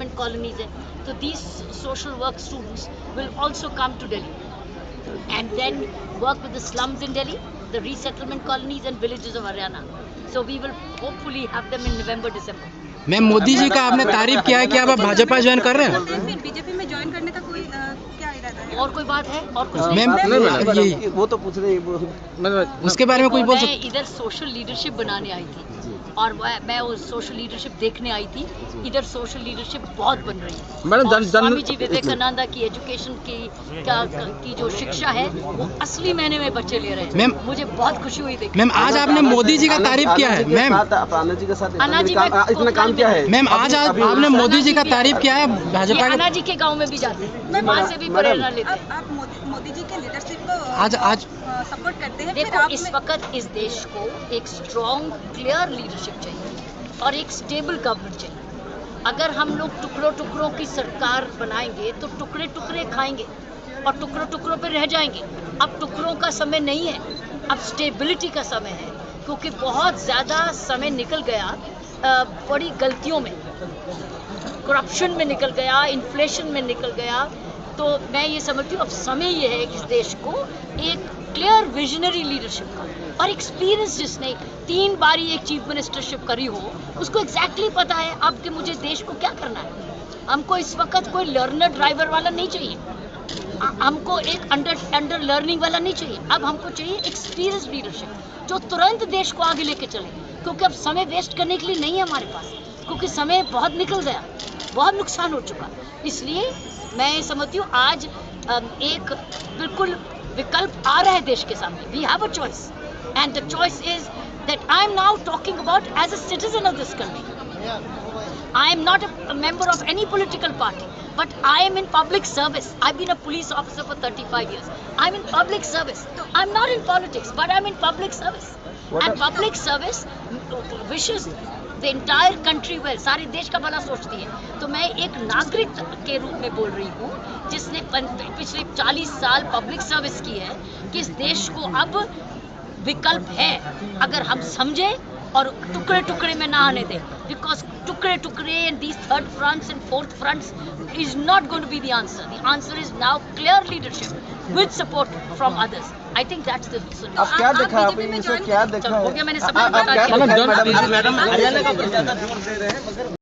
resettlement colonies hai. So these social work students will also come to Delhi and then work with the slums in Delhi, the resettlement colonies and villages of Haryana. So we will hopefully have them in November, December. Ma'am, Modi ji का आपने तारीफ किया है कि आप Bhajpa join कर रहे हैं? फिर बीजेपी में ज्वाइन करने का कोई क्या इरादा है? और कोई बात है? और कुछ मैम, नहीं? वो तो पूछ रहे हैं, उसके बारे में कुछ बोल सकते? मैं इधर सोशल लीडरशिप बनाने आई थी और मैं वो सोशल लीडरशिप देखने आई थी। इधर सोशल लीडरशिप बहुत बन रही है और स्वामी जी विवेकानंद की एजुकेशन की जो शिक्षा है वो असली मायने में बच्चे ले रहे हैं। मैम, मुझे बहुत खुशी हुई देखकर। मैम, आज आपने मोदी जी का तारीफ किया है। मैम, अन्ना जी के साथ इतना काम किया है। मैम, आज आपने मोदी जी का तारीफ किया है भाजपा अन्ना जी के गाँव में भी जाते हैं, वहाँ से भी प्रेरणा लेते हैं। आप मोदी जी के लीडरशिप को आज सपोर्ट करते हैं? देखो, इस वक्त इस देश को एक स्ट्रॉन्ग क्लियर लीडरशिप चाहिए और एक स्टेबल गवर्नमेंट चाहिए। अगर हम लोग टुकड़ों टुकड़ों की सरकार बनाएंगे तो टुकड़े टुकड़े खाएंगे और टुकड़ों टुकड़ों पे रह जाएंगे। अब टुकड़ों का समय नहीं है, अब स्टेबिलिटी का समय है, क्योंकि बहुत ज़्यादा समय निकल गया बड़ी गलतियों में, करप्शन में निकल गया, इन्फ्लेशन में निकल गया। तो मैं ये समझती हूँ अब समय ये है कि इस देश को एक क्लियर विजनरी लीडरशिप का और एक्सपीरियंस, जिसने 3 बारी एक चीफ मिनिस्टरशिप करी हो, उसको एग्जैक्टली पता है अब कि मुझे देश को क्या करना है। हमको इस वक्त कोई लर्नर ड्राइवर वाला नहीं चाहिए, हमको एक अंडर लर्निंग वाला नहीं चाहिए। अब हमको चाहिए एक्सपीरियंस लीडरशिप जो तुरंत देश को आगे लेके चले, क्योंकि अब समय वेस्ट करने के लिए नहीं है हमारे पास, क्योंकि समय बहुत निकल गया, बहुत नुकसान हो चुका। इसलिए मैं समझती हूँ आज एक बिल्कुल विकल्प आ रहा है देश के सामने। We have a choice and the choice is that I am now talking about as a citizen of this country. I am not a member of any political party, but I am in public service. I've been a police officer for 35 years. I'm in public service. I'm not in politics, but I'm in public service. And public service wishes the entire country well. सारे देश का भला सोचती है। तो मैं एक नागरिक के रूप में बोल रही हूँ जिसने पिछले 40 साल पब्लिक सर्विस की है कि इस देश को अब विकल्प है, अगर हम समझे और टुकड़े टुकड़े में ना आने दें, बिकॉज टुकड़े टुकड़े and these third fronts and fourth fronts is not going to be the answer. The answer is now clear leadership with support from others. I think that's the solution. अब क्या देखा आपने, क्या देखा हो गया, मैंने सब बता दिया।